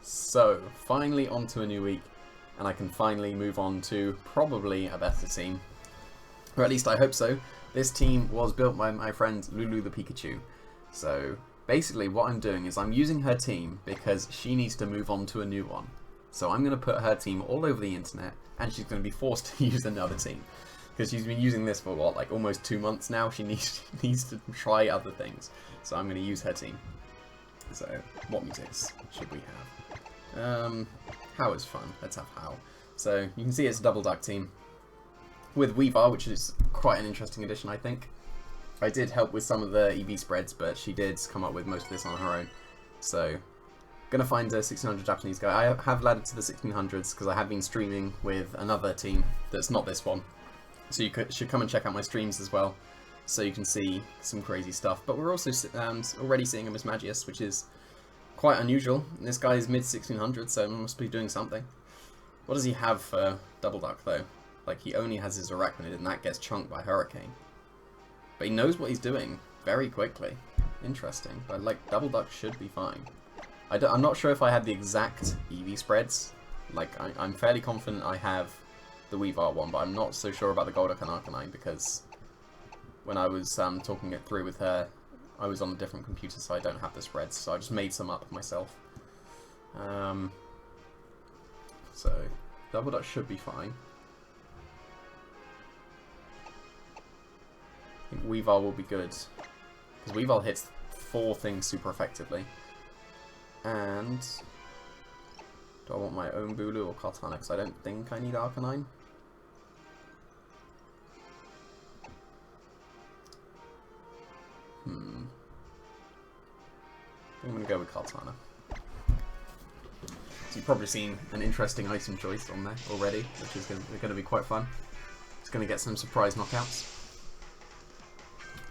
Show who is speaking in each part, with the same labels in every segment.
Speaker 1: So, finally onto a new week, and I can finally move on to probably a better team. Or at least I hope so. This team was built by my friend Lulu the Pikachu. So, basically what I'm doing is I'm using her team because she needs to move on to a new one. So I'm going to put her team all over the internet, and she's going to be forced to use another team. Because she's been using this for, what, like almost 2 months now? She needs to try other things. So I'm going to use her team. So, what musics should we have? How is fun. Let's have How. So, you can see it's a double duck team. With Weavile, which is quite an interesting addition, I think. I did help with some of the EV spreads, but she did come up with most of this on her own. So, gonna find a 1600 Japanese guy. I have laddered to the 1600s because I have been streaming with another team that's not this one. So you should come and check out my streams as well, so you can see some crazy stuff. But we're also already seeing a Mismagius, which is quite unusual. This guy is mid 1600, so must be doing something. What does he have for Double Duck though? Like, he only has his Arachnid, and that gets chunked by Hurricane. But he knows what he's doing very quickly. Interesting. But like, Double Duck should be fine. I'm not sure if I have the exact EV spreads. Like, I'm fairly confident I have the Weavile one, but I'm not so sure about the Golduck and Arcanine because when I was talking it through with her, I was on a different computer, so I don't have the spreads, so I just made some up myself. So, Double Duck should be fine. I think Weavile will be good, because Weavile hits 4 things super effectively. And do I want my own Bulu or Kartana? Because I don't think I need Arcanine. I'm going to go with Kartana. So you've probably seen an interesting item choice on there already, which is going to be quite fun. It's going to get some surprise knockouts.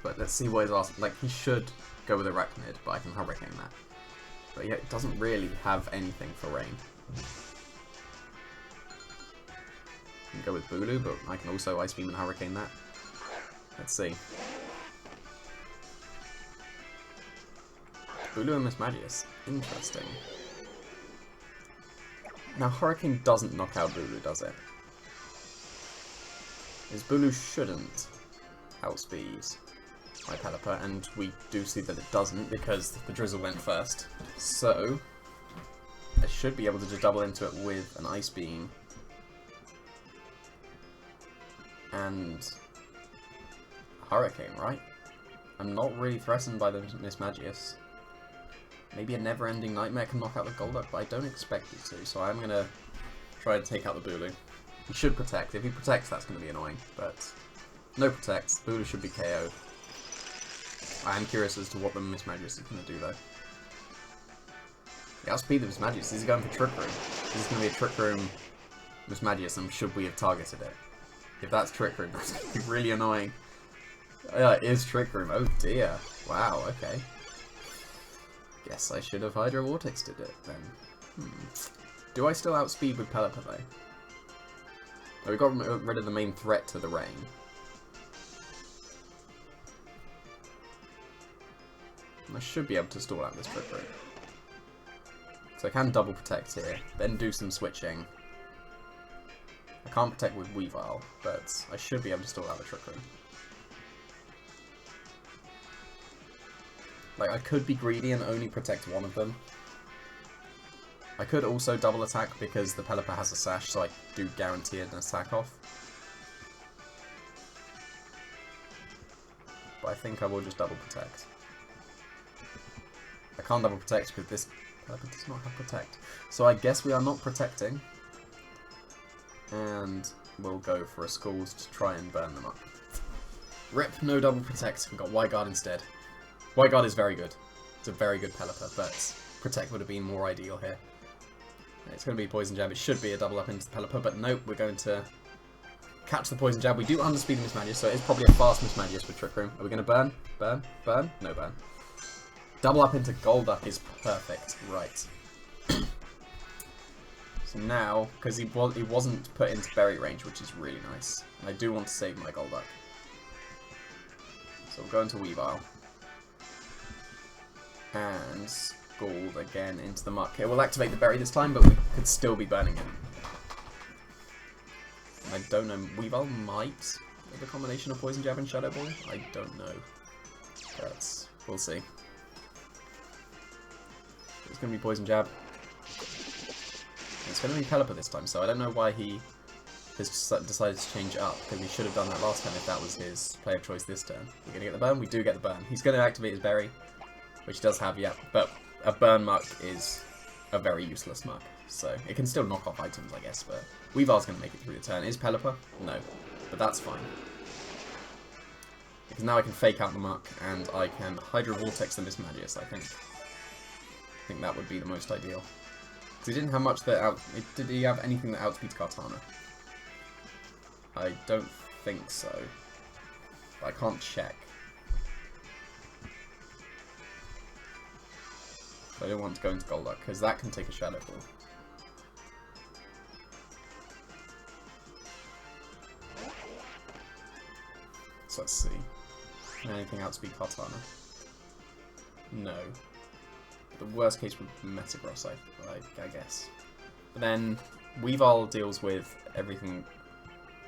Speaker 1: But let's see what his last... Like, he should go with Arachnid, but I can Hurricane that. But yeah, it doesn't really have anything for Rain. I can go with Bulu, but I can also Ice Beam and Hurricane that. Let's see. Bulu and Mismagius. Interesting. Now, Hurricane doesn't knock out Bulu, does it? His Bulu shouldn't outspeed my Pelipper, and we do see that it doesn't because the Drizzle went first. So, I should be able to just double into it with an Ice Beam and Hurricane, right? I'm not really threatened by the Mismagius. Maybe a never-ending Nightmare can knock out the Golduck, but I don't expect it to, so I'm going to try to take out the Bulu. He should protect. If he protects, that's going to be annoying, but no protects. Bulu should be KO'd. I am curious as to what the Mismagius is going to do, though. Yeah, outspeed the Mismagius. Is he going for Trick Room? This is going to be a Trick Room Mismagius, and should we have targeted it? If that's Trick Room, that's going to be really annoying. Yeah, it is Trick Room. Oh dear. Wow, okay. Guess I should have Hydro Vortexed it then. Do I still outspeed with Pelipper, though? Oh, we got rid of the main threat to the rain. I should be able to stall out this Trick Room. So I can double protect here, then do some switching. I can't protect with Weavile, but I should be able to stall out the Trick Room. Like, I could be greedy and only protect one of them. I could also double attack because the Pelipper has a Sash, so I do guarantee an attack off. But I think I will just double protect. I can't double protect because this Pelipper does not have protect. So I guess we are not protecting. And we'll go for a Scald to try and burn them up. Rip, no double protect. We've got White Guard instead. White Guard is very good. It's a very good Pelipper, but Protect would have been more ideal here. It's going to be Poison Jab. It should be a double up into the Pelipper, but nope, we're going to catch the Poison Jab. We do underspeed the Mismagius, so it's probably a fast Mismagius with Trick Room. Are we going to burn? Burn? Burn? No burn. Double up into Golduck is perfect. Right. So now, because he wasn't put into berry range, which is really nice. And I do want to save my Golduck. So we'll go into Weavile. And Scald again into the Muck. It will activate the berry this time, but we could still be burning it. I don't know. Weavile might with a combination of Poison Jab and Shadow Ball. I don't know. But we'll see. It's going to be Poison Jab. It's going to be Pelipper this time, so I don't know why he has decided to change it up, because he should have done that last time if that was his play of choice this turn. We're going to get the burn? We do get the burn. He's going to activate his berry, which he does have, yeah, but a burn Muck is a very useless Muck, so it can still knock off items, I guess, but Weavile's going to make it through the turn. Is Pelipper? No, but that's fine. Because now I can fake out the Muck, and I can Hydro Vortex the Mismagius, I think. I think that would be the most ideal. Because he didn't have much that did he have anything that outspeeds Kartana? I don't think so. But I can't check. I don't want to go into Golduck, because that can take a Shadow Ball. So let's see. Can anything outspeed Kartana? No. The worst case would be Metagross, I guess. But then Weavile deals with everything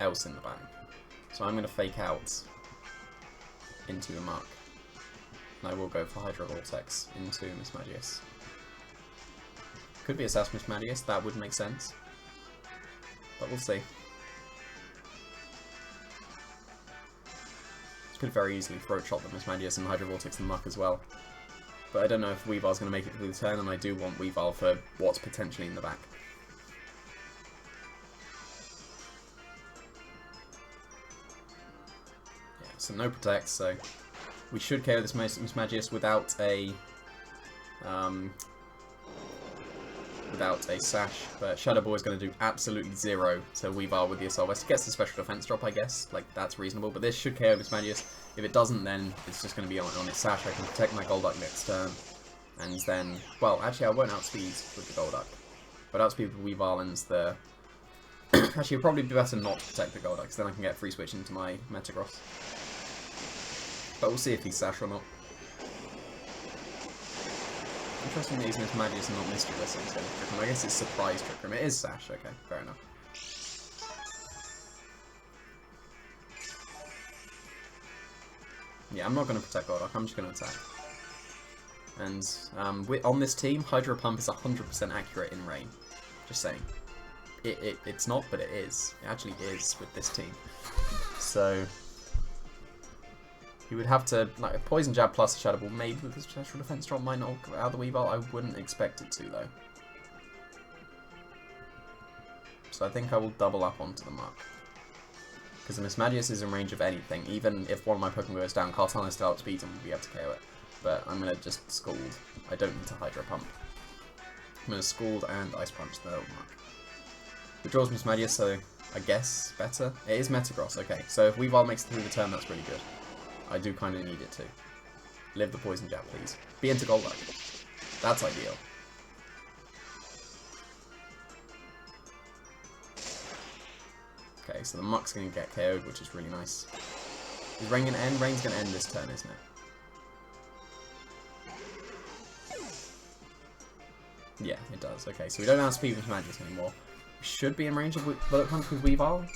Speaker 1: else in the back. So I'm going to fake out into the Muck. And I will go for Hydro Vortex into Mismagius. Could be a Sash Mismagius, that would make sense. But we'll see. Could very easily Throat Chop the Mismagius and Hydro Vortex the Muck as well. But I don't know if Weavile's going to make it through the turn, and I do want Weavile for what's potentially in the back. Yeah, so no Protect, so we should KO this Mismagius without a Sash, but Shadow Ball is going to do absolutely zero to Weavile with the Assault Vest. It gets the special defense drop, I guess, like that's reasonable, but this should KO Mismagius. If it doesn't, then it's just going to be on its Sash. I can protect my Golduck next turn, and then, well, actually I won't outspeed with the Golduck, but outspeed with Weavile and the... actually, it'd probably be better not to protect the Golduck, because then I can get free switch into my Metagross. But we'll see if he's Sash or not. Interesting that he's Mismagius and not Mischievous instead of Trick Room. I guess it's Surprise Trick Room. It is Sash, okay, fair enough. Yeah, I'm not going to protect Golduck, I'm just going to attack. And on this team, Hydro Pump is 100% accurate in rain. Just saying. It's not, but it is. It actually is with this team. So... you would have to, like, a Poison Jab plus a Shadow Ball, maybe with the special defense drop might not go out of the Weavile. I wouldn't expect it to, though. So I think I will double up onto the Muck. Because the Mismagius is in range of anything. Even if one of my Pokemon goes down, Kartana still outspeeds and will be able to KO it. But I'm going to just Scald. I don't need to Hydro Pump. I'm going to Scald and Ice Punch the Muck. It draws Mismagius, so I guess better. It is Metagross, okay. So if Weavile makes it through the turn, that's really good. I do kind of need it to. Live the Poison Jab, please. Be into Golduck. That's ideal. Okay, so the Muck's going to get KO'd, which is really nice. Is Rain going to end? Rain's going to end this turn, isn't it? Yeah, it does. Okay, so we don't outspeed with Mismagius anymore. We should be in range of Bullet Punch with Weavile.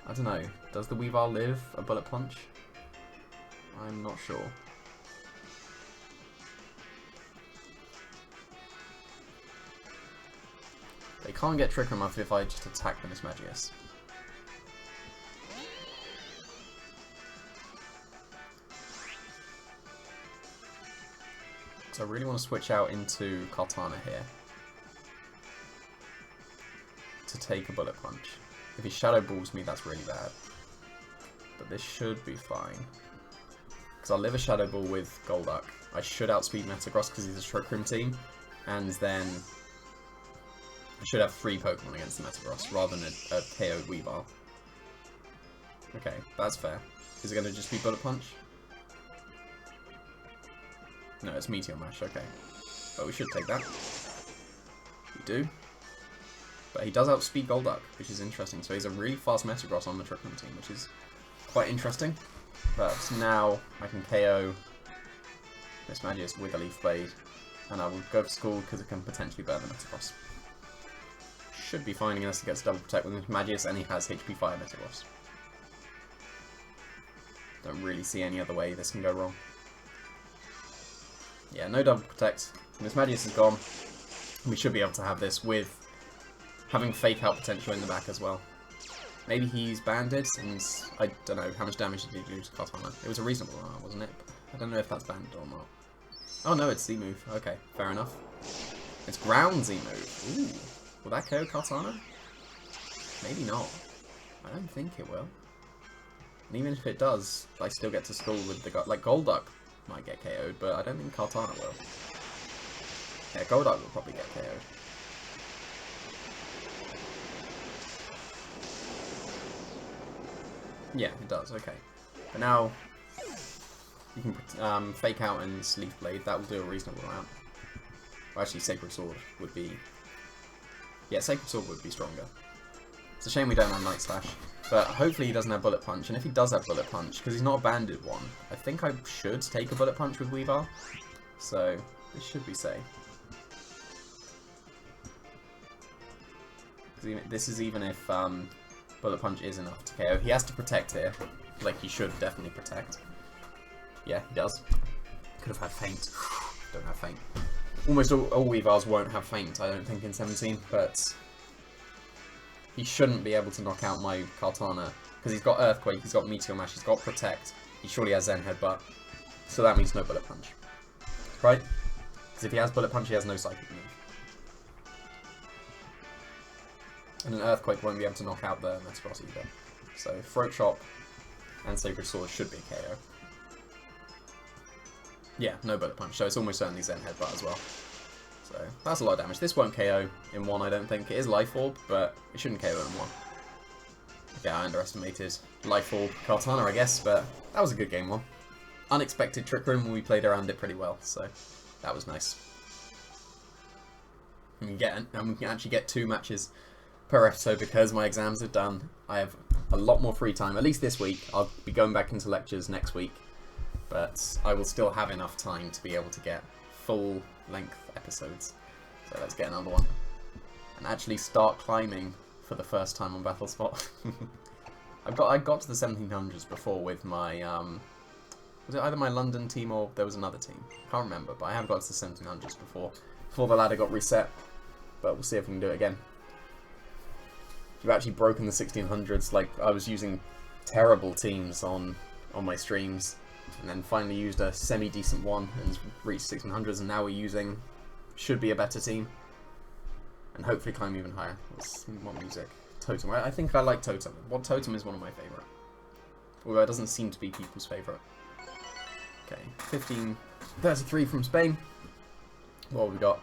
Speaker 1: I don't know. Does the Weavile live a Bullet Punch? I'm not sure. They can't get Trick Room off if I just attack the Mismagius. So I really want to switch out into Kartana here. To take a Bullet Punch. If he Shadow Balls me, that's really bad. But this should be fine. Because I'll live a Shadow Ball with Golduck. I should outspeed Metagross because he's a Trick Room team. And then I should have 3 Pokemon against the Metagross rather than a KO'd Weavile. Okay, that's fair. Is it going to just be Bullet Punch? No, it's Meteor Mash, okay. But we should take that. We do. But he does outspeed Golduck, which is interesting. So he's a really fast Metagross on the Trick Room team, which is quite interesting. But now I can KO Mismagius with a Leaf Blade, and I will go for School because it can potentially burn the Metagross. Should be fine unless he gets double protect with Mismagius, and he has HP Fire Metagross. Don't really see any other way this can go wrong. Yeah, no double protect. Mismagius is gone. We should be able to have this with having Fake Out potential in the back as well. Maybe he's banded, and I don't know how much damage did he do to Kartana. It was a reasonable amount, wasn't it? I don't know if that's banded or not. Oh no, it's Z-move. Okay, fair enough. It's ground Z-move. Ooh. Will that KO Kartana? Maybe not. I don't think it will. And even if it does, I still get to school with the... Like, Golduck might get KO'd, but I don't think Kartana will. Yeah, Golduck will probably get KO'd. Yeah, it does, okay. But now, you can Fake Out and Leaf Blade, that will do a reasonable amount. Well, actually, Sacred Sword would be... Yeah, Sacred Sword would be stronger. It's a shame we don't have Night Slash. But hopefully he doesn't have Bullet Punch, and if he does have Bullet Punch, because he's not a banded one, I think I should take a Bullet Punch with Weavile. So, this should be safe. This is even if Bullet Punch is enough to KO. He has to protect here. Like, he should definitely protect. Yeah, he does. Could have had Feint. Don't have Feint. Almost all Weaviles won't have Feint, I don't think, in 17, but he shouldn't be able to knock out my Kartana, because he's got Earthquake, he's got Meteor Mash, he's got Protect, he surely has Zen Headbutt, so that means no Bullet Punch. Right? Because if he has Bullet Punch, he has no Psychic move. And an Earthquake won't be able to knock out the Metagross either. So Throat Chop and Sacred Sword should be a KO. Yeah, no Bullet Punch, so it's almost certainly Zen Headbutt as well. So that's a lot of damage. This won't KO in 1, I don't think. It is Life Orb, but it shouldn't KO in 1. Yeah, I underestimated Life Orb Kartana, I guess, but that was a good game 1. Unexpected Trick Room, we played around it pretty well, so that was nice. And we can actually get 2 matches per episode because my exams are done. I have a lot more free time, at least this week. I'll be going back into lectures next week, but I will still have enough time to be able to get full-length episodes. So let's get another one. And actually start climbing for the first time on BattleSpot. I got to the 1700s before with my... was it either my London team or there was another team? Can't remember, but I have got to the 1700s before the ladder got reset. But we'll see if we can do it again. You've actually broken the 1600s. Like, I was using terrible teams on my streams, and then finally used a semi-decent one and reached 1600s, and now we're using, should be a better team, and hopefully climb even higher. What music? Totem. I think I like Totem. Totem is one of my favourite. Although it doesn't seem to be people's favourite. Okay, 1533 from Spain. What have we got?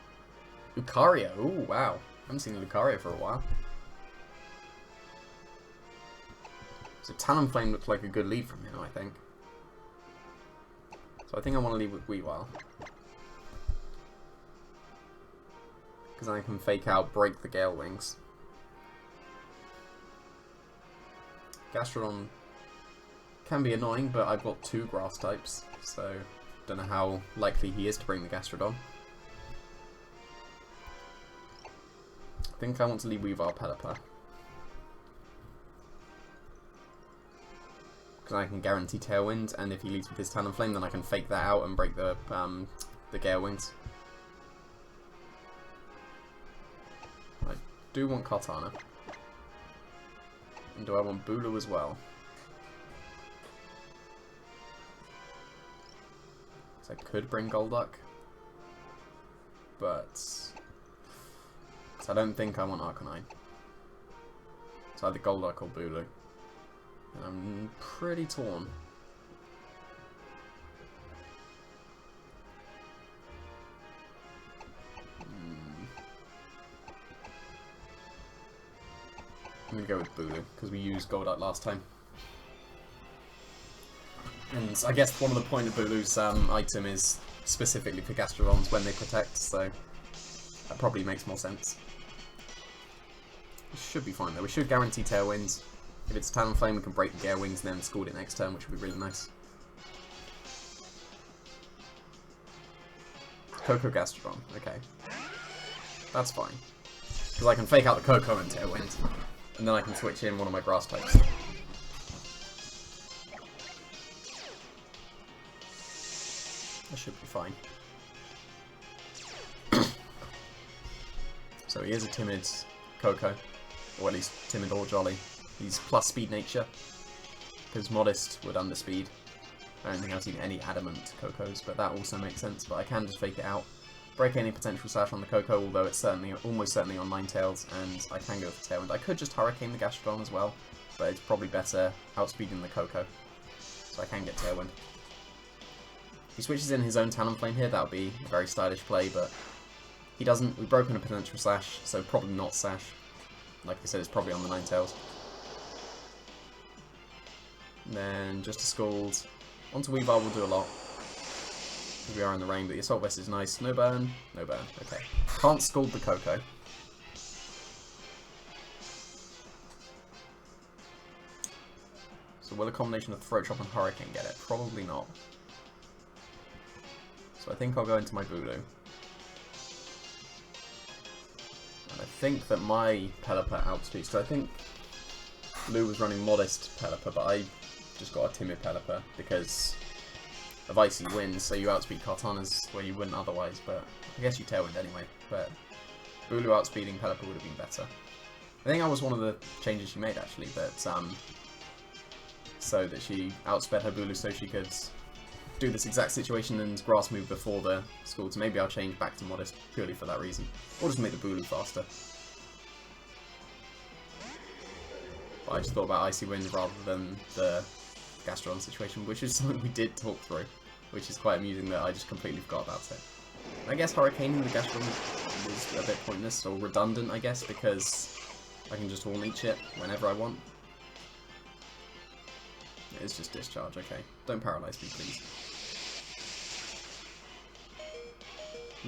Speaker 1: Lucario. Ooh, wow. I haven't seen Lucario for a while. So Talonflame looks like a good lead from him, I think. So I think I want to lead with Weavile. Because I can Fake Out, break the Gale Wings. Gastrodon can be annoying, but I've got 2 grass types, so don't know how likely he is to bring the Gastrodon. I think I want to lead Weavile Pelipper. Because I can guarantee Tailwind, and if he leads with his Talonflame, then I can Fake that out and break the Gale Wings. I do want Kartana. And do I want Bulu as well? So I could bring Golduck. But... so I don't think I want Arcanine. It's either Golduck or Bulu. And I'm pretty torn. I'm going to go with Bulu, because we used Golduck last time. And I guess one of the point of Bulu's item is specifically for Gastrodons when they protect, so that probably makes more sense. It should be fine though, we should guarantee Tailwinds. If it's Talonflame, we can break the Gale Wings and then scold it next turn, which would be really nice. Koko Gastrodon. Okay. That's fine. Because I can fake out the Koko and Tailwind. And then I can switch in one of my grass types. That should be fine. So he is a timid Koko. Or at least timid or jolly. He's plus speed nature. Because modest would underspeed. I don't think I've seen any adamant Kokos, but that also makes sense. But I can just fake it out. Break any potential slash on the Koko, although it's almost certainly on Ninetales, and I can go for Tailwind. I could just Hurricane the Gastrodon as well, but it's probably better outspeeding the Koko. So I can get Tailwind. If he switches in his own Talonflame here, that would be a very stylish play, but he doesn't. We've broken a potential slash, so probably not Sash. Like I said, it's probably on the Ninetales. And then just a Scald. Onto Weavile will do a lot. We are in the rain, but the Assault Vest is nice. No burn. No burn. Okay. Can't Scald the Koko. So will a combination of Throat Chop and Hurricane get it? Probably not. So I think I'll go into my Bulu. And I think that my Pelipper outspeeds. So I think Lou was running modest Pelipper, but I just got a timid Pelipper because of Icy Wind, so you outspeed Kartana's where you wouldn't otherwise, but I guess you Tailwind anyway. But Bulu outspeeding Pelipper would have been better. I think that was one of the changes she made actually, that so that she outsped her Bulu so she could do this exact situation and grass move before the Scald. So maybe I'll change back to modest purely for that reason, or just make the Bulu faster. But I just thought about Icy Wind rather than the Gastrodon situation, which is something we did talk through, which is quite amusing that I just completely forgot about it. I guess Hurricaning the Gastrodon is a bit pointless, or redundant, I guess, because I can just Horn Leech it whenever I want. It's just Discharge, okay. Don't paralyze me, please.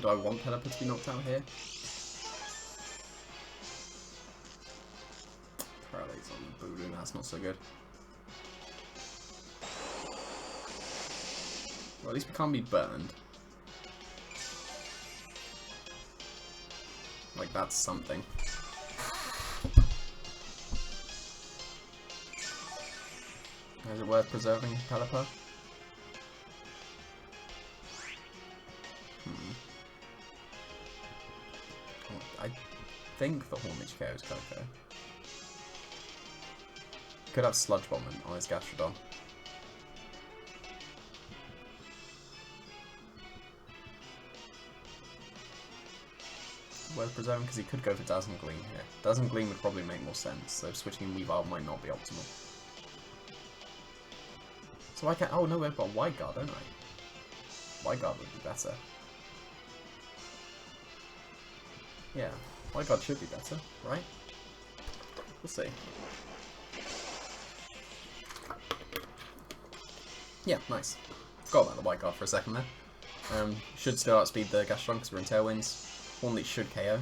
Speaker 1: Do I want Pelipper to be knocked out here? Paralyze on Bulu, that's not so good. Well, at least we can't be burned. Like, that's something. Is it worth preserving Pelipper? I think the Horn Leech KO's Koko. Could have Sludge Bomb on his Gastrodon. Worth preserving because he could go for Dazzling Gleam here. Dazzling Gleam would probably make more sense, so switching in Weavile might not be optimal. So I can. Oh no, I've got Wide Guard, don't I? Wide Guard would be better. Yeah, Wide Guard should be better, right? We'll see. Yeah, nice. Forgot about the Wide Guard for a second there. Should still outspeed the Gastrodon because we're in Tailwinds. Horn Leech should KO.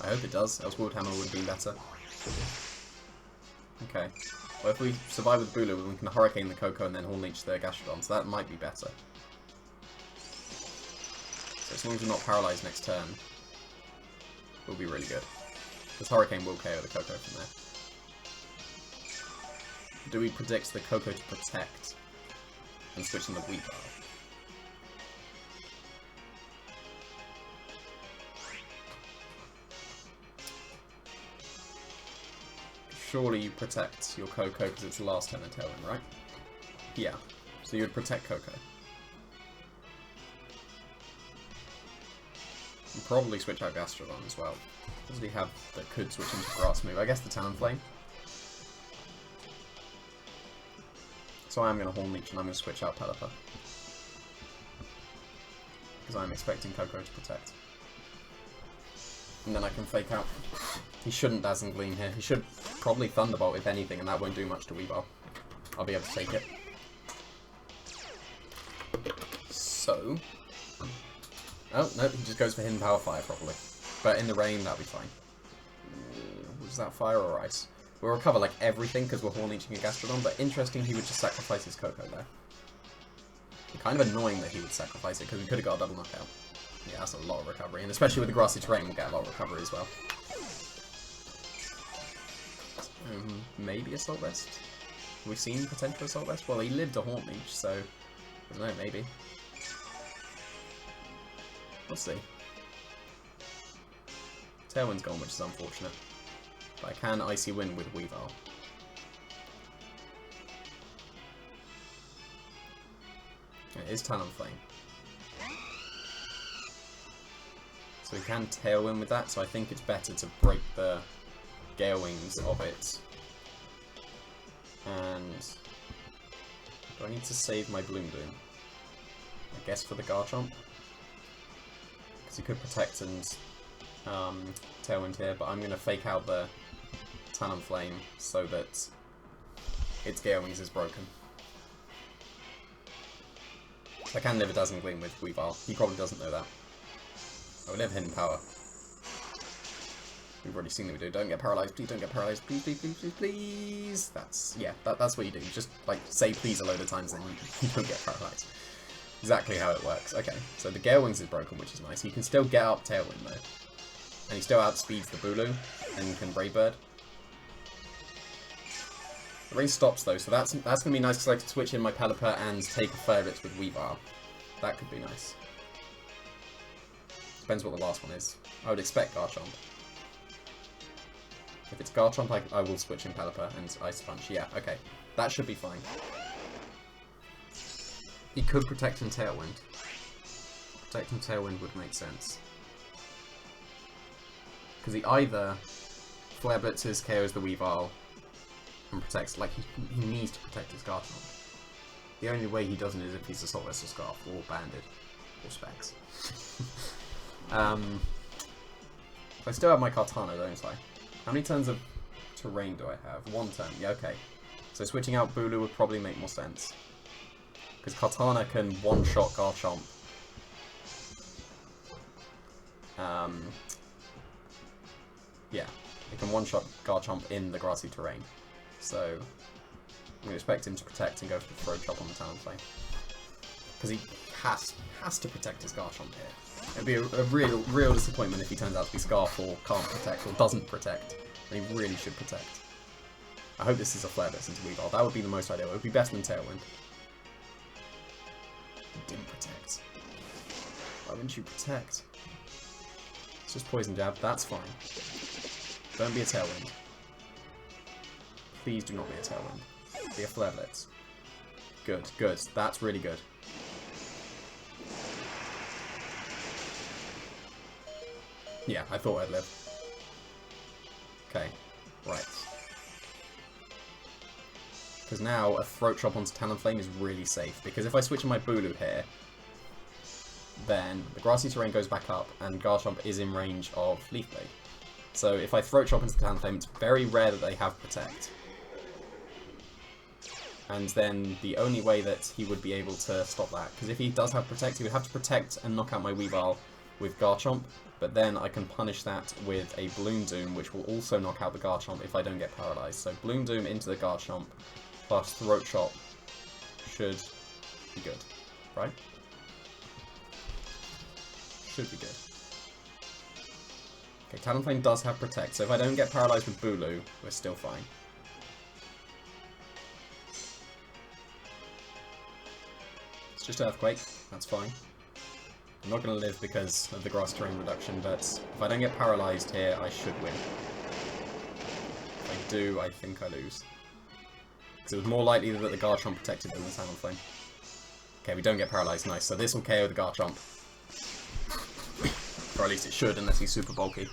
Speaker 1: I hope it does, else Wood Hammer would be better. Okay. Well, if we survive with Bulu, we can Hurricane the Koko and then Horn Leech the Gastrodon, so that might be better. So as long as we're not paralyzed next turn, we'll be really good. Because Hurricane will KO the Koko from there. Do we predict the Koko to protect and switch in the Weavile? Surely you protect your Koko because it's the last turn of Tailwind, right? Yeah. So you would protect Koko. And probably switch out Gastrodon as well. What does he have that could switch into Grass move? I guess the Talonflame. So I am going to Horn Leech and I'm going to switch out Pelipper. Because I'm expecting Koko to protect. And then I can fake out. He shouldn't Dazzling Gleam here. He should probably Thunderbolt if anything, and that won't do much to Weavile. I'll be able to take it. So... Oh, no, he just goes for Hidden Power Fire probably. But in the rain, that'll be fine. Was that Fire or Ice? We'll recover like everything because we're Horn Leeching a Gastrodon, but interesting he would just sacrifice his Koko there. Kind of annoying that he would sacrifice it because we could have got a double knockout. Yeah, that's a lot of recovery, and especially with the grassy terrain, we'll get a lot of recovery as well. Maybe Assault Vest? We've seen potential Assault Vest? Well, he lived a Haunt Leech, so I don't know, maybe. We'll see. Tailwind's gone, which is unfortunate. But I can Icy Wind with Weavile. It is Talonflame. So we can Tailwind with that, so I think it's better to break the Gale Wings of it. And do I need to save my Bloom Doom? I guess for the Garchomp. Because he could protect and Tailwind here, but I'm going to fake out the Talonflame so that its Gale Wings is broken. I can live a Dazzling Gleam with Weavile. He probably doesn't know that. I will live Hidden Power. We've already seen that we do. Don't get paralyzed. Please don't get paralyzed. Please, please, please, please, please. That's, yeah, that's what you do. You just, like, say please a load of times, then you don't get paralyzed. Exactly how it works. Okay, so the Gale Wings is broken, which is nice. He can still get up Tailwind, though. And he still outspeeds the Bulu, and can Brave Bird. The rain stops, though, so that's going to be nice, because I can switch in my Pelipper and take a Flare Blitz with Weavile. That could be nice. Depends what the last one is. I would expect Garchomp. If it's Garchomp, I will switch in Pelipper and Ice Punch. Yeah, okay. That should be fine. He could Protect and Tailwind. Protect and Tailwind would make sense. Because he either Flare Blitzes, KOs the Weavile, and protects, like, he needs to protect his Garchomp. The only way he doesn't is if he's Assault Vest or Scarf, or Banded, or Specs. I still have my Kartana, don't I? How many turns of terrain do I have? 1 turn. Yeah, okay. So switching out Bulu would probably make more sense. Because Kartana can one-shot Garchomp. Yeah, it can one-shot Garchomp in the grassy terrain. So I'm going to expect him to protect and go for the Throat Chop on the Talonflame. Because he has to protect his Garchomp here. It'd be a real disappointment if he turns out to be Scarf or can't protect or doesn't protect. And he really should protect. I hope this is a Flare Blitz into Weavile. That would be the most ideal. It would be better than Tailwind. He didn't protect. Why wouldn't you protect? It's just Poison Jab. That's fine. Don't be a Tailwind. Please do not be a Tailwind. Be a Flare Blitz. Good, good. That's really good. Yeah, I thought I'd live. Okay, right. Because now a Throat Chop onto Talonflame is really safe. Because if I switch in my Bulu here, then the grassy terrain goes back up and Garchomp is in range of Leaf Blade. So if I Throat Chop into Talonflame, it's very rare that they have Protect. And then the only way that he would be able to stop that, because if he does have Protect, he would have to Protect and knock out my Weavile with Garchomp, but then I can punish that with a Bloom Doom, which will also knock out the Garchomp if I don't get paralyzed. So Bloom Doom into the Garchomp plus Throat Chop should be good, right? Should be good. Okay, Talonflame does have Protect, so if I don't get paralyzed with Bulu, we're still fine. It's just Earthquake, that's fine. I'm not going to live because of the grass terrain reduction, but if I don't get paralyzed here, I should win. If I do, I think I lose. Because it was more likely that the Garchomp protected than the Talonflame. Okay, we don't get paralyzed, nice. So this will KO the Garchomp. Or at least it should, unless he's super bulky.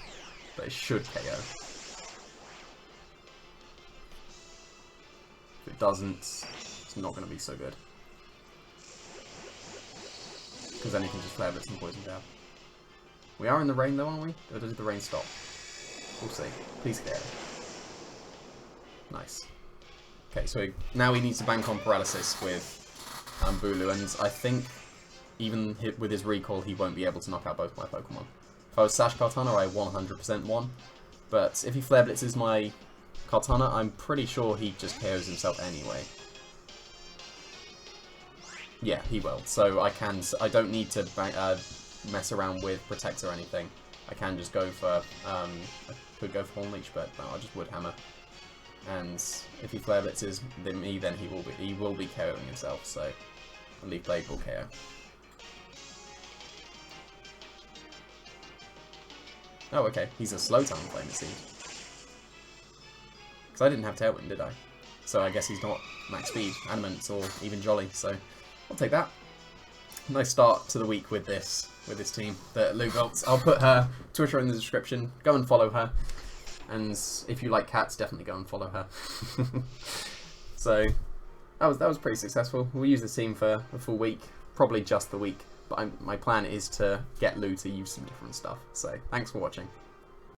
Speaker 1: But it should KO. If it doesn't, it's not going to be so good. Because then he can just Flare Blitz and Poison Jab. We are in the rain though, aren't we? Or does the rain stop? We'll see. Please KO. Nice. Okay, so now he needs to bank on Paralysis with Bulu, and I think even with his recall he won't be able to knock out both my Pokemon. If I was Sash Kartana, I 100% won. But if he Flare Blitzes my Kartana, I'm pretty sure he just KOs himself anyway. Yeah, he will. So I don't need to mess around with Protect or anything, I can just go for, I could go for Horn Leech, but no, I'll just Wood Hammer. And if he Flare Blitzes me, then he will be KOing himself, so Leaf Blade will KO. Oh, okay, he's a slow Talonflame, it seems. Because I didn't have Tailwind, did I? So I guess he's not max speed, Adamant, or even Jolly, so I'll take that. Nice start to the week with this team that Lou built. I'll put her Twitter in the description. Go and follow her. And if you like cats, definitely go and follow her. So that was pretty successful. We'll use this team for a full week, probably just the week. But my plan is to get Lou to use some different stuff. So thanks for watching.